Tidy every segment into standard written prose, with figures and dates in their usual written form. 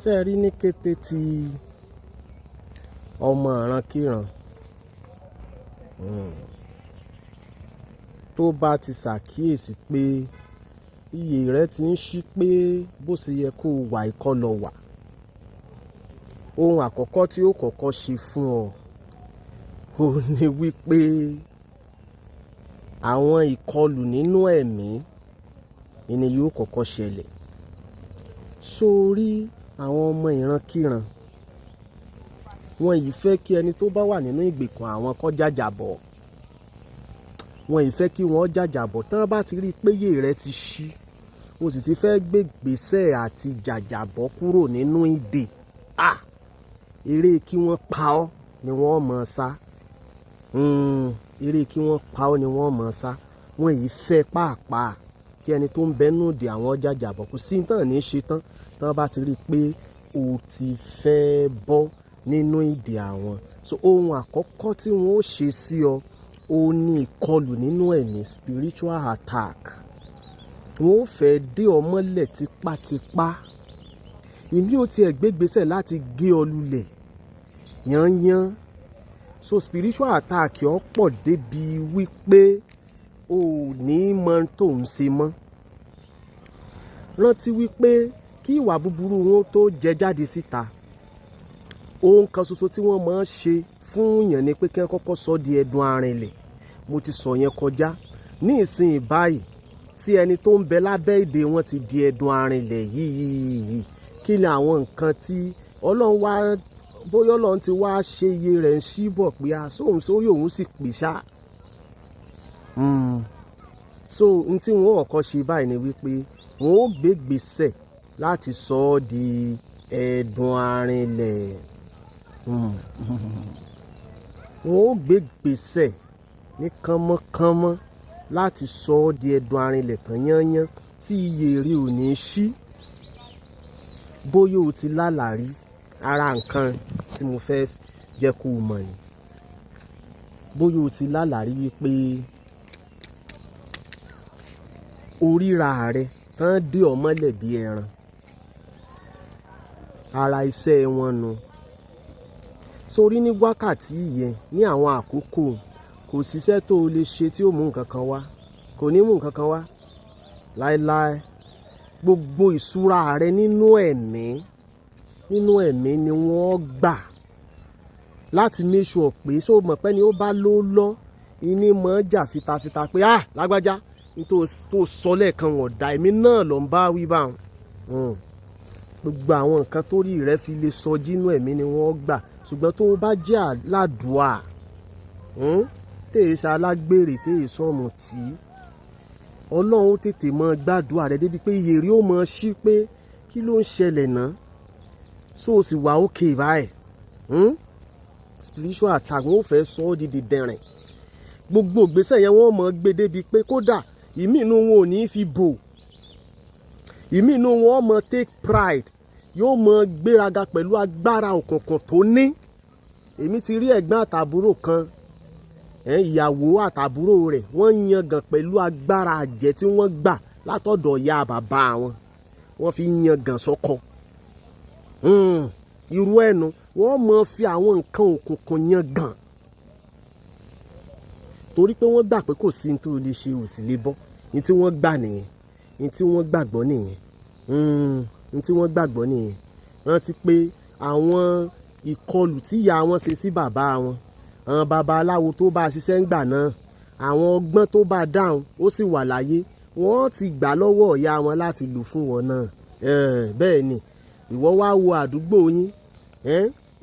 ṣé ẹ rí ní kété tí ọmọ ìrankíran tó bá ti ṣàkíyèsí pé iyè rẹ ti ń ṣí pé bó ṣe yẹ kó wà ìkọlọ wà, ohun àkọ́kọ́ tí ó kọ́kọ́ ṣe fún ọ ò ní wípé àwọn ìkọlù nínú ẹ̀mí ni yóò kọ́kọ́ ṣẹlẹ̀. Sórí àwọn ọmọ ìrankíran wọn yìí fẹ́ kí ẹni tó bá wà nínú ìgbèkùn àwọn kó jàjàbọ̀, wọn yìí fẹ́ kí wọ́n jàjàbọ̀. tán bá ti rí i pé iyè rẹ ti ṣí, o sì ti fẹ́ gbé ìgbésẹ̀ àti jàjàbọ̀ kúrò nínú ìdè, eré kí wọ́n pa ọ́ ni wọ́n mọ̀ sá. Eré kí wọ́n pa ọ́ ni wọ́n mọ̀ sá. Wọn yìí fẹ́ pàápàá kí ẹni tó ń bẹnu ìdè àwọn jàjàbọ̀. Kò sí tán ní ṣe tán tán bá ti rí i pé o ti fẹ́ bọ́ nínú ìdè àwọn. So ohun àkọ́kọ́ tí wọ́n ó ṣe sí ọ ó ní ìkọlù nínú ẹ̀mí, spiritual attack. Wọ́n ó fẹ́ dé ọ mọ́lẹ̀ tipátipá. Ìmí ò tiẹ̀ gbégbésẹ̀ láti gé ọ lulẹ̀ yányán. So spiritual attack ọ pọ̀ débi wípé o ò ní mọ tó ń ṣe mọ́. Rántí wípé kí ìwà búburú wọn tó jẹ jáde síta, ohun kan ṣoṣo tí wọ́n máa ń ṣe fún yàn ni pé kí wọ́n kọ́kọ́ sọ di ẹ̀dùn arinlẹ̀. Mo ti sọ yẹn kọjá. Ní ìsìn báyìí tí ẹni tó ń bẹ lábẹ́ ìdè wọn ti di ẹ̀dùn arinlẹ̀ yìí, kí ni àwọn nǹkan tí Ọlọ́run wá, bóyá Ọlọ́run ti wá ṣe iye rẹ̀ ń ṣíbọ̀ pé sóhun sórí òun sì pè ṣá. So n tí wọ́n kọ́kọ́ ṣe báyìí ni wípé wọ́n ó gbé gbèsè láti sọ ọ́ di ẹ̀dùn arinlẹ̀. Wọ́n ó gbé gbèsè ní kánmọ́kánmọ́ láti sọ ọ́ di ẹ̀dùn arinlẹ̀ tán yányán tí iyè rí ò ní ṣí. Bóyá o ti lálàrí, ara nǹkan tí mo fẹ́ jẹ́ kó o mọ̀ ni. Bóyá o ti lálàrí wípé oríra rẹ tán dé ọ mọ́lẹ̀ bí ẹran. Ara iṣẹ́ wọn nu. Sórí ní wákàtí yẹn, ní àwọn àkókò, kò síṣẹ́ tó o lè ṣe tí ó mú nǹkan kan wá. Kò ní mú nǹkan kan wá láéláé. Gbogbo ìṣúra rẹ nínú ẹ̀mí ni wọ́n gbà láti make sure pé ṣó mọ̀ pé ni ó bá ló lọ iní mọ́ jà fitafita pé lágbájá tó sọ lẹ́ẹ̀kan wọ̀n dá èmi náà ló ń bá wí bá wọn. Gbogbo àwọn nǹkan tó rí rẹ fi lè sọ jínú ẹ̀mí ni wọ́n gbà. Ṣùgbọ́n tó bá jẹ́ aládùá, tèè ṣe alágbèrè, tèè sọ̀mù tí Ọlọ́run tètè mọ gbàdúrà rẹ débi pé iyè rí ó mọ sí pé kí ló ń ṣẹlẹ̀ náà. So o sì wà òkè báyìí. Spiritual attack wọn ò fẹ́ sọ ọ́ di dìdẹ̀rìn. Gbogbo ìgbésẹ̀ yẹn wọ́n mọ̀ gbé débi pé kódà ìmí inú wọn ò ní fi bò. Ìmí inú wọn mọ̀ take pride, yóò mọ̀ gbéraga pẹ̀lú agbára òkùnkùn tó ní. Èmi ti rí ẹ̀gbọ́n àtàbúrò kan, ìyàwó àtàbúrò rẹ̀ wọ́n yangàn pẹ̀lú agbára àjẹ́ tí wọ́n gbà látọ̀dọ̀ ìyá bàbá wọn. Wọ́n fi yangàn sọ́kọ. Irú ẹnu wọ́n mọ̀ fi àwọn nǹkan òkùnkùn yangàn. Torí pé wọ́n gbà pé kò sí ní tó lè ṣe ò sì lè bọ́. Ní tí wọ́n gbà nìyẹn. Ní tí wọ́n gbàgbọ́ nìyẹn. Ní tí wọ́n gbàgbọ́ nìyẹn. Rántí pé àwọn ìkọlù tí ìyá wọn ṣe sí bàbá wọn, àwọn babaláwo tó bá ṣiṣẹ́ ń gbà náà, àwọn ọgbọ́n tó bá dáhùn ó sì wà láyé, wọ́n ti gbà lọ́wọ́ ìyá wọn láti lò fún wọn náà. Bẹ́ẹ̀ ni ìwọ wá wo àdúgbò yín,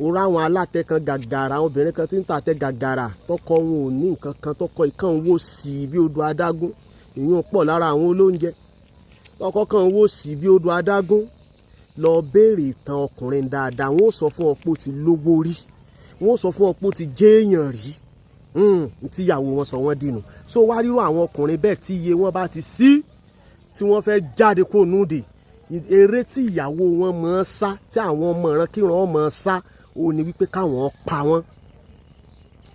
o ráwọn alátẹ kan gàgàrà, àwọn obìnrin kan tí ń tàtẹ gàgàrà, tọkọ wọn ò ní nǹkan kan, tọkọ ìkan wò sí bí odò adágún. Ìyún pọ̀ lára àwọn olóúnjẹ. Tọkọ kan wò sí bí odò adágún. Lọ béèrè ìtàn ọkùnrin dáadáa, wọn ó sọ fún ọ pé ó ti lówó rí, wọn ó sọ fún ọ pé ó ti jẹ́ èèyàn rí. Tíyàwó wọn sọ wọ́n dìnù. So wá rírò àwọn ọkùnrin bẹ́ẹ̀ tí iye wọn bá ti sí, tí wọ́n fẹ́ jáde kó núdè, eré tí ìyàwó wọn máa ń sá, tí àwọn ọmọ ìrankíran máa ń sá, ó ní wípé káwọn pa wọ́n.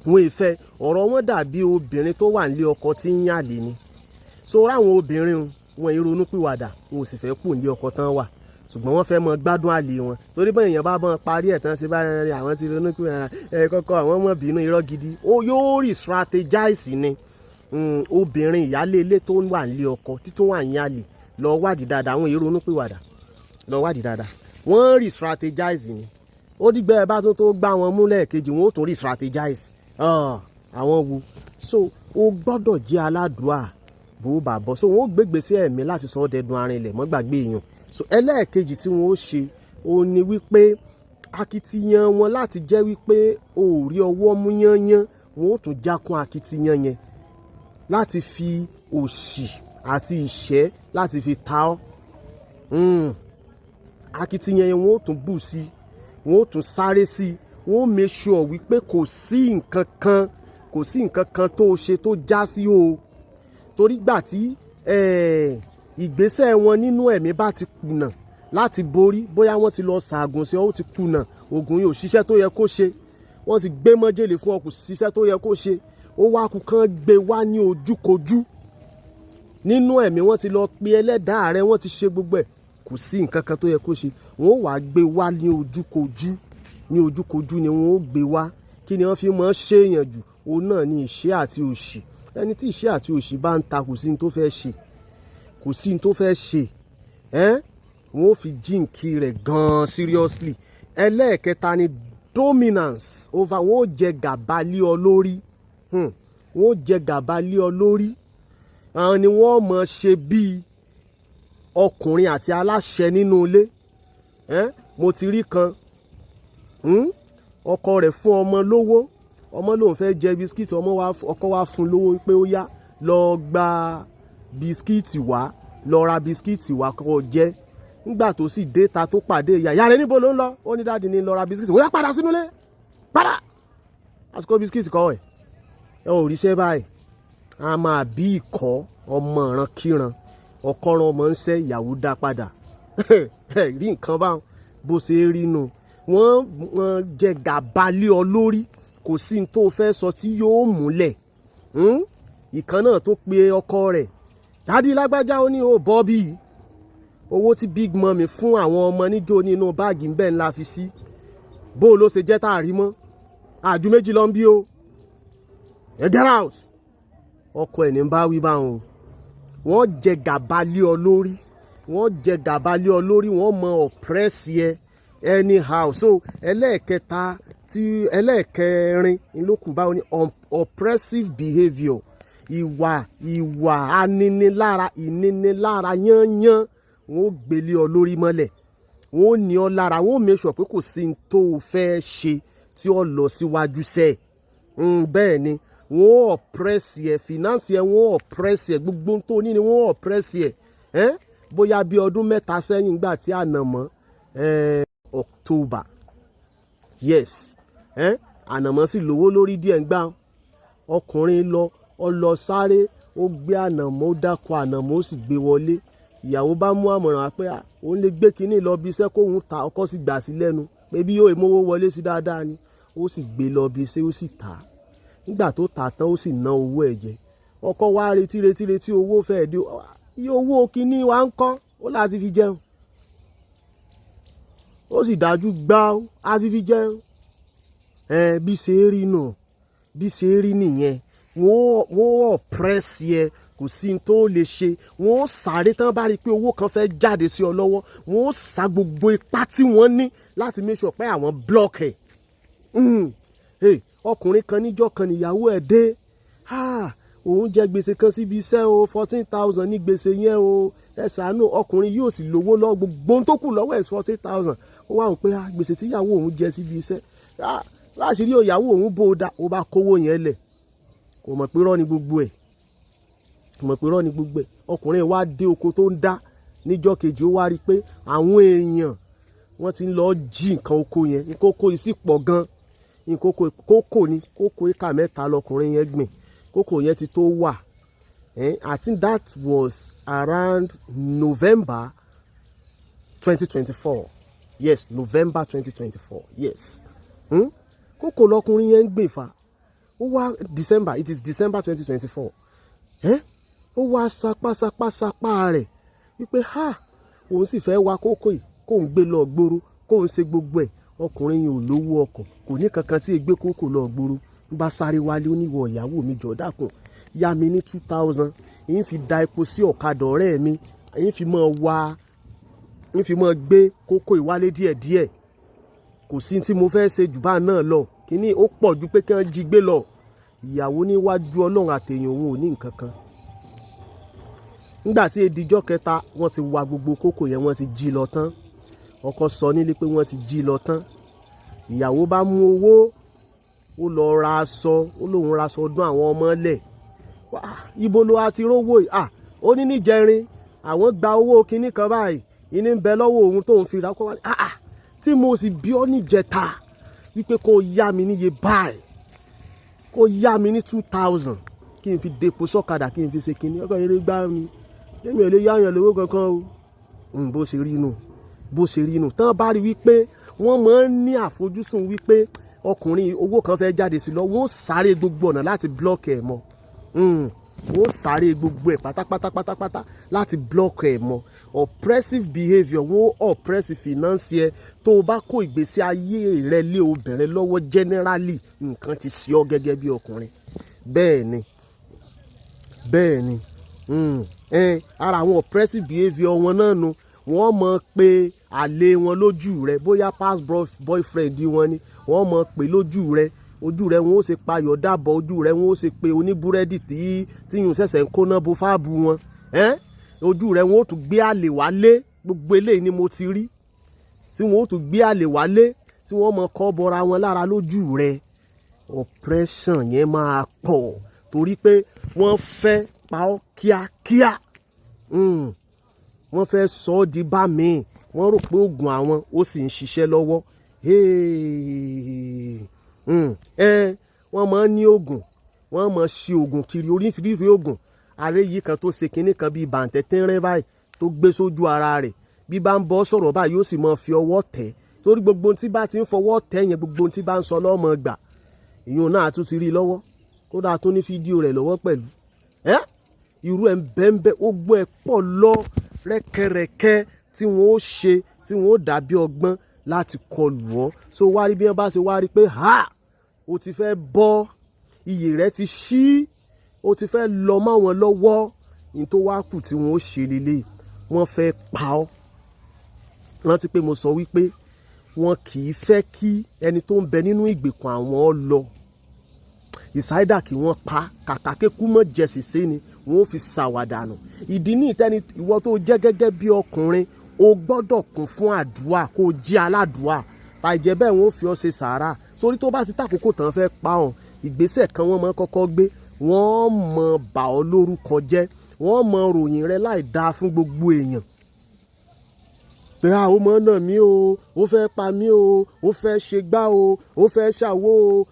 Wọ́n ìfẹ́ ọ̀rọ̀ wọn dàbí obìnrin tó wà nílé ọkọ tí ń yàlè ni. So ráwọn obìnrin wọn ìrònú pìwàdà, wọn ò sì fẹ́ kù nílé ọkọ tán wà. ṣùgbọ́n wọ́n fẹ́ mọ gbádùn àlè wọn torí bẹ́ẹ̀ èèyàn bá bọ́n parí ẹ̀ tán ṣe báyìí àwọn ti ronú pé kọ́kọ́ àwọn ọmọ bínú irọ́ gidi ó yóò rí strategize ni obìnrin ìyálé ilé tó wà nílé ọkọ tí tó wà ní àlè lọ wádìí dáadáa àwọn èrò ronú pé wàdà lọ wádìí dáadáa wọ́n rí strategize ni ó dìgbà ẹ bá tó gbá wọn mú lẹ́ẹ̀kejì wọn ó tún rí strategize àwọn wo so ó gbọ́dọ̀ jẹ́ aládùúà bó bá bọ́ so wọn ó gbégbèsè ẹ̀mí láti sọ ọ́ dẹdun arinlẹ̀ mọ́ gbàgbé èèyàn so ẹlẹ́ẹ̀kejì tí wọ́n ó ṣe ó ní wípé akitiyan wọn láti jẹ́ wípé ò rí ọwọ́ mú yányán wọn ó tún jákún akitiyan yẹn láti fi òṣì àti ìṣẹ́ láti fi ta ọ́ akitiyan yẹn wọn ó tún bù sí wọn ó tún sáré sí wọn ó make sure wípé kò sí nǹkan kan tó ṣe tó já sí o torí gbà tí ìgbésẹ̀ wọn nínú ẹ̀mí bá ti kùnà láti borí bóyá wọ́n ti lọ ṣàgùn sí ọ ó ti kùnà oògùn yìí ò ṣiṣẹ́ tó yẹ kó ṣe wọ́n ti gbé mọ́jèlé fún ọ kò ṣiṣẹ́ tó yẹ kó ṣe ó wá kú kán gbé wá ní ojúkojú nínú ẹ̀mí wọ́n ti lọ pe ẹlẹ́dàá rẹ wọ́n ti ṣe gbogbo ẹ̀ kò sí nǹkan kan tó yẹ kó ṣe wọ́n ó wá gbé wá ní ojúkojú ni wọ́n ó gbé wá kí ni wọ́n fi mọ́ ṣèyàn jù òun náà ni ìṣẹ́ àti òṣì ẹni tí ìṣẹ́ àti òṣì bá ń ta kò sí ní tó fẹ́ ṣe wọ́n ó fi jíǹkì rẹ̀ gan-an seriously ẹlẹ́ẹ̀kẹta ni dominance over wọ́n ó jẹ gàba lé ọ lórí wọ́n ó jẹ gàba lé ọ lórí àwọn ni wọ́n mọ̀ ṣe bíi ọkùnrin àti aláṣẹ nínú ilé mo ti rí kan ọkọ rẹ̀ fún ọmọ lówó ọmọ lòun fẹ́ jẹ bisikíìtì ọkọ wa fún lówó pé ó yá lọ gba bisikíìtì wá lọ ra bisikíìtì wá kó jẹ nígbà tó sì dé ta tó pàdé ìyá rẹ̀ níbo ló ń lọ ó ní dáàdi ní lọ ra bisikíìtì ó yá padà sínú ilé padà àsìkò bisikíìtì kọ́ ẹ̀ ò ríṣẹ́ báyìí a máa bí ìkọ́ ọmọ ìran kíran ọkọ̀ràn ọmọ ń ṣẹ́ ìyàwó dá padà rí nǹkan bó ṣe rí nu wọ́n jẹ gàba lé ọ lórí kò sí ní tó fẹ́ sọ tí yóò múlẹ̀ ìkan náà tó pe ọkọ rẹ̀ dádì lágbájá ó ní ó bọ́bí owó tí big mummy fún àwọn ọmọ níjó nínú báàgì ń bẹ̀ ńlá fi sí bó ló ṣe jẹ́ tá a rí mọ́ àjù méjì lọ ń bí o get out ọkọ ẹ̀ ní bá wí báwọn o wọ́n jẹ gàba lé ọ lórí wọ́n mọ ọ̀pẹ́rẹ́sì ẹ anyhow so ẹlẹ́ẹ̀kẹrin lókù báwo ni oppressive behaviour ìwà ìnínilára yányán wọ́n ó gbélé ọ lórí mọ́lẹ̀ wọ́n ó ní ọ lára wọ́n ó make sure pé kò sí ní tó o fẹ́ ṣe tí ó lọ síwájú sẹ́ẹ̀ bẹ́ẹ̀ ni wọ́n ó oppress ẹ finance ẹ wọ́n ó oppress ẹ gbogbo tó ní ni wọ́n ó oppress ẹ bóyá bí ọdún mẹ́ta sẹ́yìn gbà tí ànàmọ́ October yes ànàmọ́ sì lówó lórí díẹ̀ ń gbà ọkùnrin lọ sáré ó gbé ànàmọ́ ó dákọ̀ ànàmọ́ ó sì gbé wọlé ìyàwó bá mú àmọ̀ràn pé òun lè gbé kínní lọ bí iṣẹ́ kóun ta ọkọ sì gbà sí lẹ́nu pé bí yóò mówó wọlé sí dáadáa ni ó sì gbé lọ bí iṣẹ́ ó sì tà á nígbà tó tà tán ó sì ná owó ẹ̀ jẹ ọkọ wa retí owó fẹ́ẹ́ dé iye owó kínní wa ń kọ́ ó láti fi jẹun ó sì dájú gbá á ti fi jẹun bí ṣe rí nù bí ṣe rí nìyẹn wọ́n ọ̀pẹ́rẹ́sì ẹ kò sí ní tó lè ṣe wọ́n sáré tán bá rí i pé owó kan fẹ́ jáde sí ọ lọ́wọ́ wọ́n sá gbogbo ipá tí wọ́n ní láti make sure pé àwọn block ẹ̀ ọkùnrin kan níjọ́ kan níyàwó ẹ̀ dé òun jẹ gbèsè kan síbi iṣẹ́ o 14,000 ní gbèsè yẹn o ẹ ṣàánú ọkùnrin yóò sì lówó lọ gbogbo ohun tó kù lọ́wọ́ ẹ̀ 14,000 ó wá wò pé gbèsè tíyàwó òun jẹ síbi iṣẹ́ láṣìírí ìyàwó òun bó o dá o bá kówó yẹn lẹ̀ kò mọ̀ pé rọ́ ni gbogbo ẹ̀ ọkùnrin wa dé oko tó ń dá níjọ́ kejì ó wá rí i pé àwọn èèyàn wọ́n ti ń lọ jí nǹkan oko yẹn ìkókó yìí sì pọ̀ gan kókó éka mẹ́ta lọkùnrin yẹn gbìn kókó yẹn ti tó wà I think that was around November 2024 yes November 2024 yes kókó lọkùnrin yẹn ń gbìn fa ó wá December it is December 2024 ó wá sapá rẹ̀ wípé òun sì fẹ́ wa kókó yìí kó ń gbé lọ gbòòrò kó ń ṣe gbogbo ẹ̀ ọkùnrin yìí ò lówó ọkọ̀ kò ní kankan tí ègbé kókò lọ gbòòrò ń bá sáré wálé oníwọ̀ ìyàwó mi jọ̀ọ́ dákun yá mi ní 2000 èyí fi da epo sí ọ̀kadà ọ̀rẹ́ mi èyí fi mọ́ gbé kókó ìwálé díẹ̀díẹ̀ kò sí tí mo fẹ́ ṣe jù bá náà lọ kíní ó pọ̀ ju pé kí wọ́n jí gbé lọ ìyàwó níwájú ọlọ́run àtẹ̀yìn òun ò ní nǹkan kan nígbà tí edijọ́ kẹta wọ́n ti wa gbogbo kókó yẹn wọ́n ti jí lọ tán ọkọ sọ nílé pé wọ́n ti jí lọ tán ìyàwó bá mú owó ó lọ ra aṣọ ó lóun ra aṣọ ọdún àwọn ọmọ lẹ̀ ibo ló a ti rówó ó ní níjẹrin àwọn gba owó kinní kan báyìí ìní ń bẹ lọ́wọ́ òun tóun fi ra kó wá tí mo sì bí ọ níjẹta wípé kó yá mi níye báyìí kó yá mi ní 2000 kí n fi depo sọ́kadà kí n fi ṣe kinní ọkọ̀ eré gbá mi lẹ́mi ò lè yáyàn lówó kankan o bó ṣe rí inú tán bá rí wípé wọ́n máa ń ní àfojúsùn wípé ọkùnrin owó kan fẹ́ jáde sí lọ wọ́n sáré gbogbo ọ̀nà láti blọ́ọ̀kì ẹ̀ mọ́ wọ́n sáré gbogbo ẹ̀ pátápátá láti blọ́ọ̀kì ẹ̀ mọ́ oppressive behaviour wọ́n oppressive finance yẹ tó o bá kó ìgbésí ayé rẹ lé obìnrin lọ́wọ́ generally nǹkan ti sí ọ gẹ́gẹ́ bí ọkùnrin bẹ́ẹ̀ ni ara àwọn oppressive behaviour wọn náà nu wọ́n mọ̀ pé àlè wọn lójú rẹ bóyá past boyfriend wọn ni wọ́n mọ̀ pé lójú rẹ ojú rẹ wọn ó ṣe payọ̀ dàbọ̀ ojú rẹ wọn ó ṣe pé oníbúrẹ́dì tí yùn ṣẹ̀ṣẹ̀ ń kóná bo fáàbù wọn ojú rẹ wọn ó tún gbé àlè wálé gbogbo eléyìí ni mo ti rí tí wọn ó tún gbé àlè wálé tí wọ́n mọ̀ kọ́ bọra wọn lára lójú rẹ oppression yẹn máa pọ̀ torí pé wọ́n fẹ́ pa ọ́ kíákíá wọ́n fẹ́ sọ ọ́ di bá mi wọ́n rò pé oògùn àwọn ó sì ń ṣiṣẹ́ lọ́wọ́ wọ́n máa ń ní oògùn wọ́n máa ṣe oògùn kiri oríṣiríṣi oògùn ààrẹ yìí kan tó ṣe kinní kan bíi bàǹtẹ́ tẹ́rẹ́ báyìí tó gbé sójú ara rẹ̀ bí bá ń bọ́ sọ̀rọ̀ báyìí yóò sì máa fi ọwọ́ tẹ̀ torí gbogbo ohun tí bá ti ń fọwọ́ tẹ̀ yẹn gbogbo ohun tí bá ń sọ lọ́mọ gbà ìyún náà tún ti rí i lọ́wọ́ kódà tó ní fídíò rẹ̀ lọ́wọ́ pẹ̀lú irú ẹ̀ ń bẹ́ẹ̀ ó gbọ́ ẹ̀ pọ̀ lọ rẹ́kẹrẹ́kẹ́ tí wọ́n ó ṣe tí wọ́n ó dàbí ọgbọ́n láti kọlù ọ́ so wá rí bí wọ́n bá ṣe wá rí pé o ti fẹ́ bọ́ iyè rẹ̀ ti ṣí o ti fẹ́ lọ mọ́ wọn lọ́wọ́ ní tó wá kù tí wọ́n ó ṣe lélẹ̀ wọ́n fẹ́ pa ọ́ rántí pé mo sọ wípé wọn kì í fẹ́ kí ẹni tó ń bẹ nínú ìgbèkùn àwọn lọ ìsáídà kí wọ́n pa kàkà kékú mọ́ jẹ̀sìsẹ́ ni wọ́n ó fi ṣàwàdànù ìdí ní ìtẹ́ni ìwọ tó jẹ́ gẹ́gẹ́ bí ọkùnrin o gbọ́dọ̀ kún fún àdúrà kó o jí aládùúà tàìjẹ́ bẹ́ẹ̀ wọ́n ó fi ọ́ ṣe sàárà sórí tó bá ti tàkókò tán fẹ́ pa ọ́ ìgbésẹ̀ kan wọ́n máa kọ́kọ́ gbé wọ́n mọ̀ bà ọ́ lórúkọ jẹ́ wọ́n mọ̀ ròyìn rẹ láì dáa fún gbogbo èèyàn pé ó mọ̀ náà mí o ó fẹ́ pa mí o ó fẹ́ ṣe gbá o ó fẹ́ ṣàwó o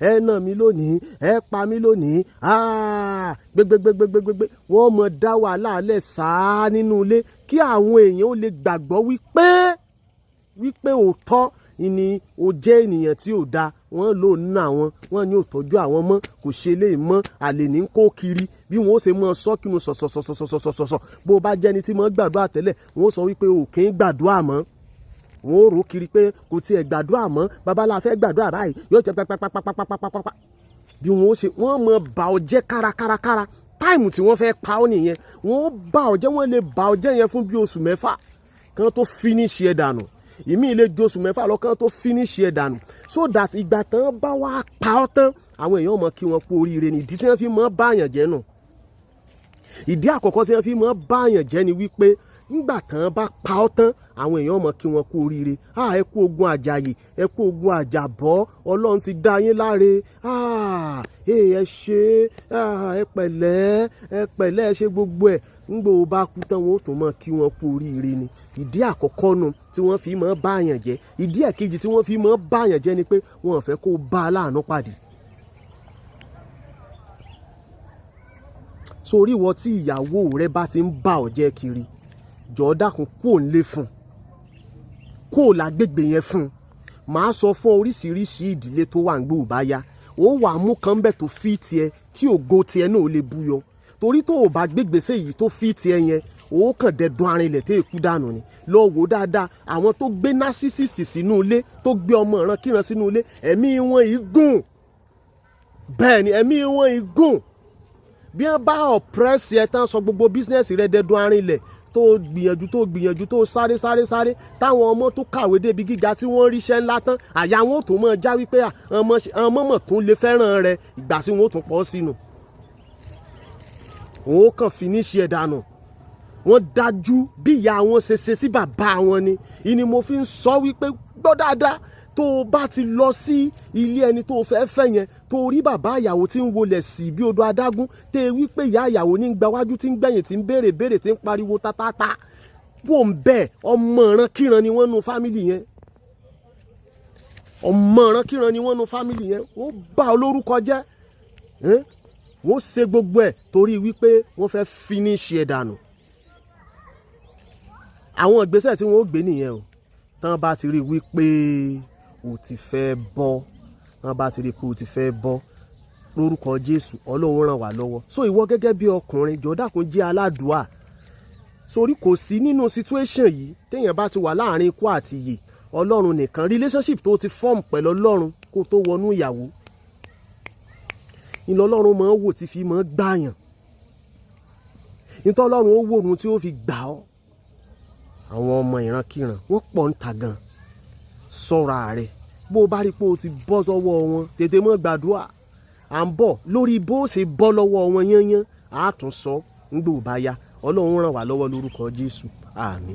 ẹ nà mí lónìí ẹ pa mí lónìí gbégbégbégbégbé wọ́n mọ̀ dá wàhálà alẹ́ sáá nínú ilé kí àwọn èèyàn ó lè gbàgbọ́ wípé òótọ́ ni o jẹ́ ènìyàn tí ò dáa wọ́n lò ná àwọn wọ́n ní ò tọ́jú àwọn mọ́ kò ṣe lè mọ́ àlè ní kó kiri bí wọ́n ó ṣe mọ́ sọ́kìnù sọ̀sọ̀sọ̀sọ̀sọ̀sọ̀ bó o bá jẹ́ni tí mọ́ gbàdúrà tẹ́lẹ̀ wọ́n ó sọ wípé o kì í gbàdúrà mọ́ wọ́n ó rò kiri pé kò tiẹ̀ gbàdúrà mọ́ babalá fẹ́ gbàdúrà báyìí yóò jẹ́ pápápápápápápápá bí wọ́n ó ṣe wọ́n mọ̀ bà ọ́ jẹ́ kárakárakára táìmù tí wọ́n fẹ́ pa ọ́ nìyẹn wọ́n bà ọ́ jẹ́ wọ́n lè bà ọ́ jẹ́ yẹn fún bí oṣù mẹ́fà kan tó finish ẹ̀ dànù ìmí ilé josù mẹ́fà lọ́kàn tó finish ẹ̀ dànù so that ìgbà tán bá wá pa ọ́ tán àwọn èèyàn mọ̀ kí wọ́n kú oríire ní ìdí tí wọ́n fi mọ́ báyàn jẹ́ nù ìdí àkọ́kọ́ tí wọ́n fi mọ́ báyàn jẹ́ ni wípé nígbà tán bá pa ọ́ tán àwọn èèyàn mọ̀ kí wọ́n kú oríire ẹ kú ogun àjàyè ẹ kú ogun àjàbọ́ ọlọ́run ti dá yín láre ẹ ṣe ẹ pẹ̀lẹ́ ẹ ṣe gbogbo ẹ̀ ńgbò bá kú tán wọn ó tún mọ̀ kí wọ́n kú oríire ni ìdí àkọ́kọ́ nu tí wọ́n fi mọ́ báyàn jẹ́ ìdí ẹ̀kejì tí wọ́n fi mọ́ báyàn jẹ́ ni pé wọ́n fẹ́ kó bá aláàánú pàdé sórí ìwọ tí ìyàwó rẹ bá ti ń bá ọ jẹ́ kiri jọ̀ọ́ dákun kó ń lé fún kó lágbègbè yẹn fún màá sọ fún oríṣiríṣi ìdílé tó wà ń gbé òbá ya ó wà mú kan bẹ̀ tó fi tiẹ̀ kí ògo tiẹ̀ náà lè búyọ torí tó o bá gbégbèsè yìí tó fi tiẹ̀ yẹn ó kàn dẹ̀dùn arinlẹ̀ tẹ́ èkú dànù ni. Lọ wò dáadáa àwọn tó gbé narcissist sínú ilé, tó gbé ọmọ ìrankíran sínú ilé, ẹ̀mí wọn yìí gùn. Bẹ́ẹ̀ ni ẹ̀mí wọn yìí gùn. Bí wọ́n bá oppress ẹ tán sọ gbogbo business rẹ dẹ̀dùn arinlẹ̀, tó gbìyànjú tó sáré táwọn ọmọ tó kàwé débi gíga tí wọ́n ríṣẹ́ ńlá tán, àyà wọn ò tó mọ̀ já wípé ọmọ mọ̀ tó lè fẹ́ràn rẹ, ìgbà tí wọn ò tún pọ̀ sínú. Wọn ó kàn finish ẹ̀ dànù. Wọ́n dájú bí ìyá wọn ṣe sí bàbá wọn ni. Ìní mo fi ń sọ wípé gbọ́ dáadáa, tó o bá ti lọ sí ilé ẹni tó o fẹ́ fẹ́ yẹn, tó o rí bàbá ìyàwó tí ń wọlé sí bí odò adágún, tẹ́ ẹ wípé ìyá ìyàwó ní gbawájú tí ń gbẹ̀yìn tí ń béèrè tí ń pariwo tátátá, bó ń bẹ́ẹ̀ ọmọ ìrankíran ni wọ́n nu fámìlì yẹn. Ọmọ ìrankíran ni wọ́n nu fámìlì yẹn. Wọ́n bà ọ́ lórúkọ jẹ́. Wọ́n ṣe gbogbo ẹ̀ torí wípé wọ́n fẹ́ finish ẹ̀ dànù. Àwọn ìgbésẹ̀ tí wọ́n ó gbé nìyẹn o. Tán bá ti rí wípé o ti fẹ́ bọ́, tán bá ti rí pé o ti fẹ́ bọ́, lórúkọ Jésù Ọlọ́run ràn wá lọ́wọ́. So ìwọ gẹ́gẹ́ bí ọkùnrin jọ̀ọ́ dákun jẹ́ aládùúà. Sórí kò sí nínú situation yìí téèyàn bá ti wà láàrin ikú àti ìyè, Ọlọ́run nìkan, relationship tó ti form pẹ̀lú Ọlọ́run kó tó wọnú ìyàwó. Ìlọ Ọlọ́run máa ń wò tí fi máa ń gbàyàn. Ìtọ́ Ọlọ́run ó wò ohun tí ó fi gbà ọ́. Àwọn ọmọ ìrankíran wọ́n pọ̀ ń ta gan. Ṣọ́ra rẹ̀. Bó o bá rí pé o ti bọ́ sọ́wọ́ wọn, tètè mọ́ gbàdúrà. À ń bọ̀ lórí bó ṣe bọ́ lọ́wọ́ wọn yányán, a tún sọ nígbà ò bá yá. Ọlọ́run ràn wá lọ́wọ́ lórúkọ Jésù. Àmín.